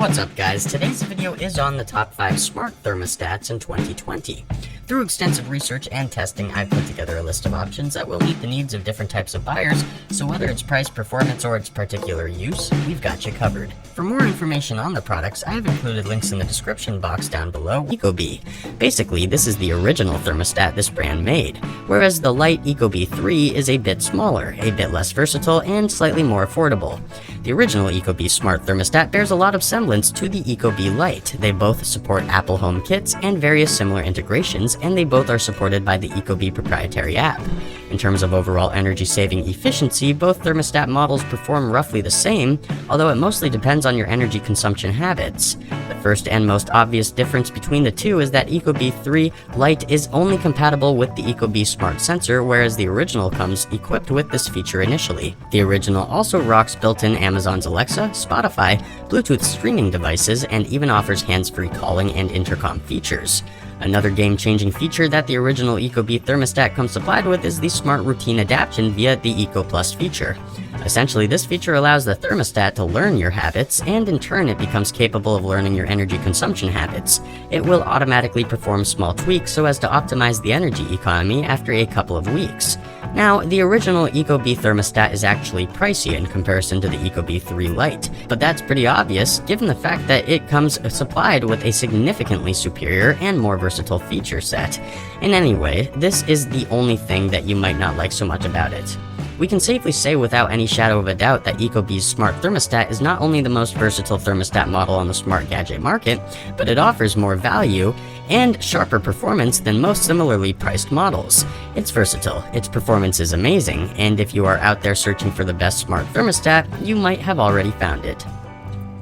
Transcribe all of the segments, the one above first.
What's up guys, today's video is on the top 5 smart thermostats in 2020. Through extensive research and testing, I've put together a list of options that will meet the needs of different types of buyers, so whether it's price, performance, or its particular use, we've got you covered. For more information on the products, I have included links in the description box down below. Ecobee. Basically, this is the original thermostat this brand made, whereas the light Ecobee 3 is a bit smaller, a bit less versatile, and slightly more affordable. The original Ecobee smart thermostat bears a lot of semblance to the Ecobee Lite. They both support Apple Home kits and various similar integrations, and they both are supported by the Ecobee proprietary app. In terms of overall energy-saving efficiency, both thermostat models perform roughly the same, although it mostly depends on your energy consumption habits. The first and most obvious difference between the two is that Ecobee 3 Lite is only compatible with the Ecobee Smart Sensor, whereas the original comes equipped with this feature initially. The original also rocks built-in Amazon's Alexa, Spotify, Bluetooth streaming devices, and even offers hands-free calling and intercom features. Another game-changing feature that the original Ecobee thermostat comes supplied with is the Smart Routine Adaptation via the Eco Plus feature. Essentially, this feature allows the thermostat to learn your habits, and in turn it becomes capable of learning your energy consumption habits. It will automatically perform small tweaks so as to optimize the energy economy after a couple of weeks. Now, the original Ecobee thermostat is actually pricey in comparison to the Ecobee 3 Lite, but that's pretty obvious given the fact that it comes supplied with a significantly superior and more versatile feature set. And anyway, this is the only thing that you might not like so much about it. We can safely say without any shadow of a doubt that Ecobee's smart thermostat is not only the most versatile thermostat model on the smart gadget market, but it offers more value and sharper performance than most similarly priced models. It's versatile, its performance is amazing, and if you are out there searching for the best smart thermostat, you might have already found it.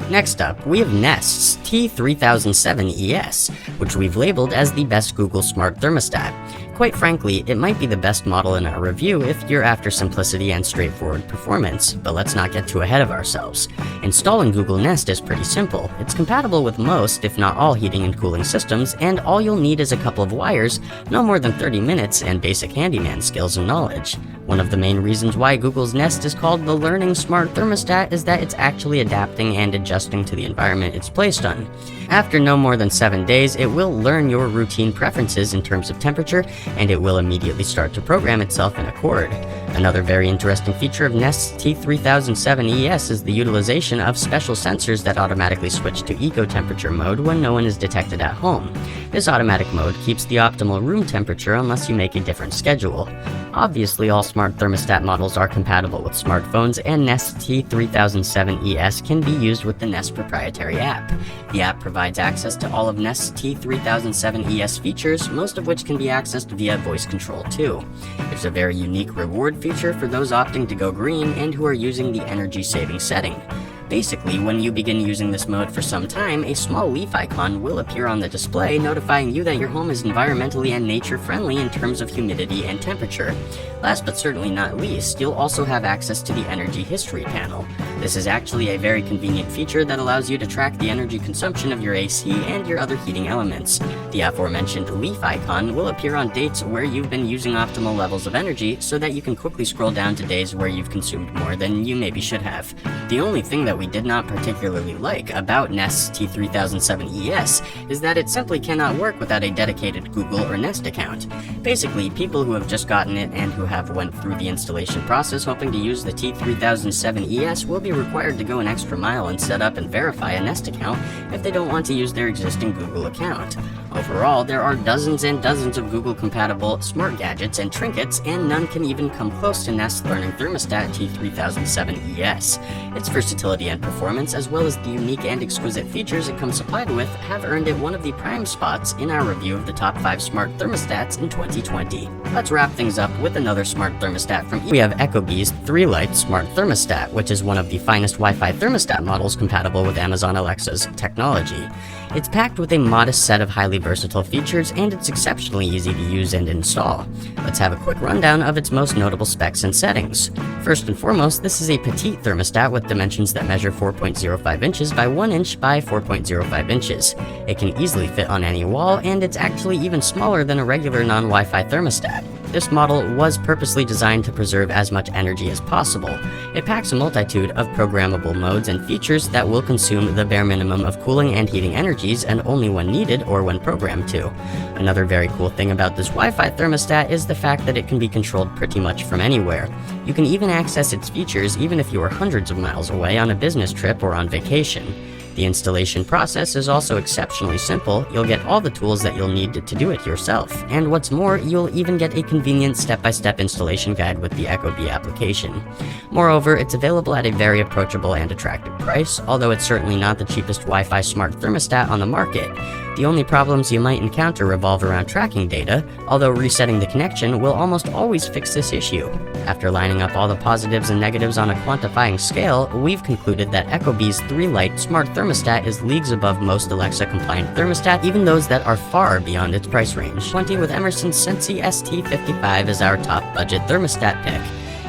Next up, we have Nest's T3007ES, which we've labeled as the best Google smart thermostat. Quite frankly, it might be the best model in our review if you're after simplicity and straightforward performance, but let's not get too ahead of ourselves. Installing Google Nest is pretty simple. It's compatible with most, if not all, heating and cooling systems, and all you'll need is a couple of wires, no more than 30 minutes, and basic handyman skills and knowledge. One of the main reasons why Google's Nest is called the Learning Smart Thermostat is that it's actually adapting and adjusting to the environment it's placed on. After no more than 7 days, it will learn your routine preferences in terms of temperature, and it will immediately start to program itself in accord. Another very interesting feature of Nest's T3007ES is the utilization of special sensors that automatically switch to eco temperature mode when no one is detected at home. This automatic mode keeps the optimal room temperature unless you make a different schedule. Obviously, all smart thermostat models are compatible with smartphones, and Nest T3007ES can be used with the Nest proprietary app. The app provides access to all of Nest's T3007ES features, most of which can be accessed via voice control too. There's a very unique reward feature for those opting to go green and who are using the energy saving setting. Basically, when you begin using this mode for some time, a small leaf icon will appear on the display notifying you that your home is environmentally and nature-friendly in terms of humidity and temperature. Last but certainly not least, you'll also have access to the energy history panel. This is actually a very convenient feature that allows you to track the energy consumption of your AC and your other heating elements. The aforementioned leaf icon will appear on dates where you've been using optimal levels of energy so that you can quickly scroll down to days where you've consumed more than you maybe should have. The only thing that we did not particularly like about Nest's T3007ES is that it simply cannot work without a dedicated Google or Nest account. Basically, people who have just gotten it and who have went through the installation process hoping to use the T3007ES will be required to go an extra mile and set up and verify a Nest account if they don't want to use their existing Google account. Overall, there are dozens and dozens of Google-compatible smart gadgets and trinkets, and none can even come close to Nest's Learning Thermostat T3007ES. Its versatility and performance, as well as the unique and exquisite features it comes supplied with, have earned it one of the prime spots in our review of the top 5 smart thermostats in 2020. Let's wrap things up with another smart thermostat from We have Ecobee's 3 Lite Smart Thermostat, which is one of the finest Wi-Fi thermostat models compatible with Amazon Alexa's technology. It's packed with a modest set of highly versatile features, and it's exceptionally easy to use and install. Let's have a quick rundown of its most notable specs and settings. First and foremost, this is a petite thermostat with dimensions that measure 4.05 inches by 1 inch by 4.05 inches. It can easily fit on any wall, and it's actually even smaller than a regular non-Wi-Fi thermostat. This model was purposely designed to preserve as much energy as possible. It packs a multitude of programmable modes and features that will consume the bare minimum of cooling and heating energies, and only when needed or when programmed to. Another very cool thing about this Wi-Fi thermostat is the fact that it can be controlled pretty much from anywhere. You can even access its features even if you are hundreds of miles away on a business trip or on vacation. The installation process is also exceptionally simple. You'll get all the tools that you'll need to do it yourself. And what's more, you'll even get a convenient step-by-step installation guide with the ecobee application. Moreover, it's available at a very approachable and attractive price, although it's certainly not the cheapest Wi-Fi smart thermostat on the market. The only problems you might encounter revolve around tracking data, although resetting the connection will almost always fix this issue. After lining up all the positives and negatives on a quantifying scale, we've concluded that ecobee's 3-light smart thermostat is leagues above most Alexa-compliant thermostat, even those that are far beyond its price range. 20 with Emerson's Sensi ST55 is our top budget thermostat pick.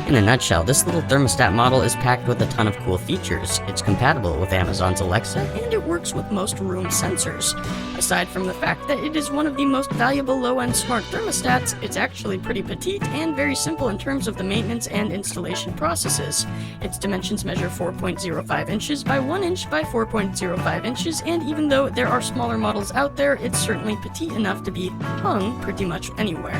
In a nutshell, this little thermostat model is packed with a ton of cool features. It's compatible with Amazon's Alexa, and it works with most room sensors. Aside from the fact that it is one of the most valuable low-end smart thermostats, it's actually pretty petite and very simple in terms of the maintenance and installation processes. Its dimensions measure 4.05 inches by 1 inch by 4.05 inches, and even though there are smaller models out there, it's certainly petite enough to be hung pretty much anywhere.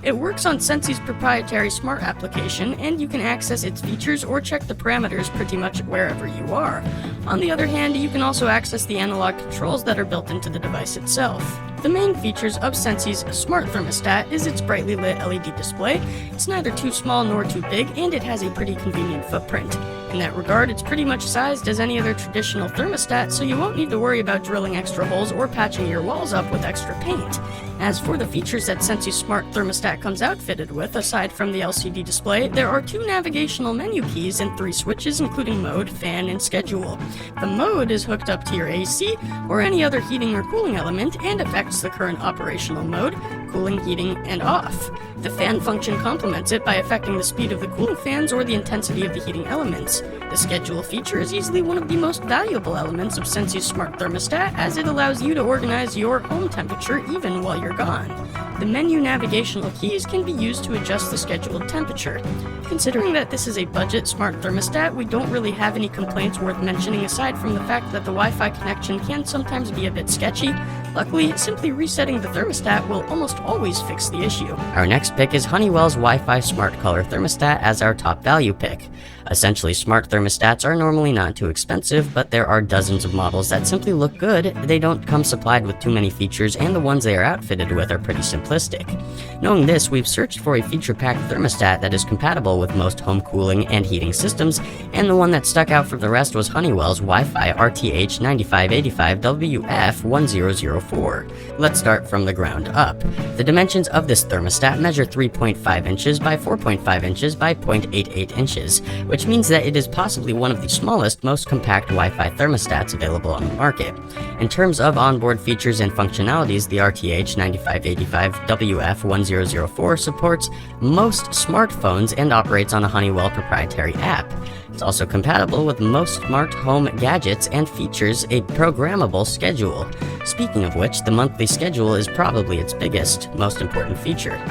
It works on Sensi's proprietary smart application, and you can access its features or check the parameters pretty much wherever you are. On the other hand, you can also access the analog controls that are built into the device itself. The main features of Sensi's smart thermostat is its brightly lit LED display. It's neither too small nor too big, and it has a pretty convenient footprint. In that regard, it's pretty much sized as any other traditional thermostat, so you won't need to worry about drilling extra holes or patching your walls up with extra paint. As for the features that Sensi's smart thermostat comes outfitted with, aside from the LCD display, there are 2 navigational menu keys and 3 switches, including mode, fan, and schedule. The mode is hooked up to your AC or any other heating or cooling element and affects the current operational mode, cooling, heating, and off. The fan function complements it by affecting the speed of the cooling fans or the intensity of the heating elements. The schedule feature is easily one of the most valuable elements of Sensi's smart thermostat, as it allows you to organize your home temperature even while you're gone. The menu navigational keys can be used to adjust the scheduled temperature. Considering that this is a budget smart thermostat, we don't really have any complaints worth mentioning aside from the fact that the Wi-Fi connection can sometimes be a bit sketchy. Luckily, simply resetting the thermostat will almost always fix the issue. Our next pick is Honeywell's Wi-Fi Smart Color Thermostat as our top value pick. Essentially, smart thermostats are normally not too expensive, but there are dozens of models that simply look good. They don't come supplied with too many features, and the ones they are outfitted with are pretty simplistic. Knowing this, we've searched for a feature-packed thermostat that is compatible with most home cooling and heating systems, and the one that stuck out from the rest was Honeywell's Wi-Fi RTH9585WF1004. Let's start from the ground up. The dimensions of this thermostat measure 3.5 inches by 4.5 inches by 0.88 inches, which means that it is possibly one of the smallest, most compact Wi-Fi thermostats available on the market. In terms of onboard features and functionalities, the RTH9585WF1004 supports most smartphones and operates on a Honeywell proprietary app. It's also compatible with most smart home gadgets and features a programmable schedule. Speaking of which, the monthly schedule is probably its biggest, most important feature.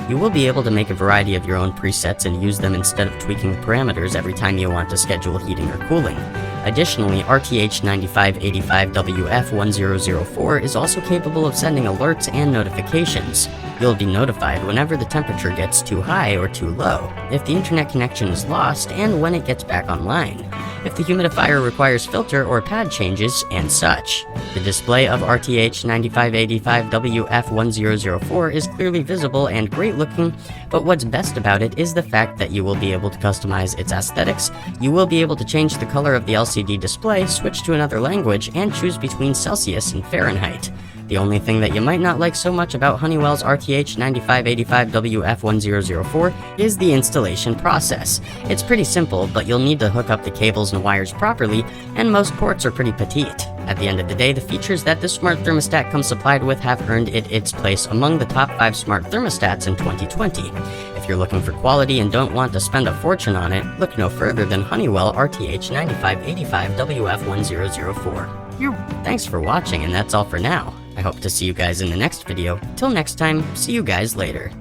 You will be able to make a variety of your own presets and use them instead of tweaking the parameters every time you want to schedule heating or cooling. Additionally, RTH9585WF1004 is also capable of sending alerts and notifications. You'll be notified whenever the temperature gets too high or too low, if the internet connection is lost, and when it gets back online, if the humidifier requires filter or pad changes, and such. The display of RTH9585WF1004 is clearly visible and great looking, but what's best about it is the fact that you will be able to customize its aesthetics. You will be able to change the color of the LCD display, switch to another language, and choose between Celsius and Fahrenheit. The only thing that you might not like so much about Honeywell's RTH9585WF1004 is the installation process. It's pretty simple, but you'll need to hook up the cables and wires properly, and most ports are pretty petite. At the end of the day, the features that this smart thermostat comes supplied with have earned it its place among the top 5 smart thermostats in 2020. If you're looking for quality and don't want to spend a fortune on it, look no further than Honeywell RTH9585WF1004. Thanks for watching, and that's all for now. I hope to see you guys in the next video. Till next time, see you guys later.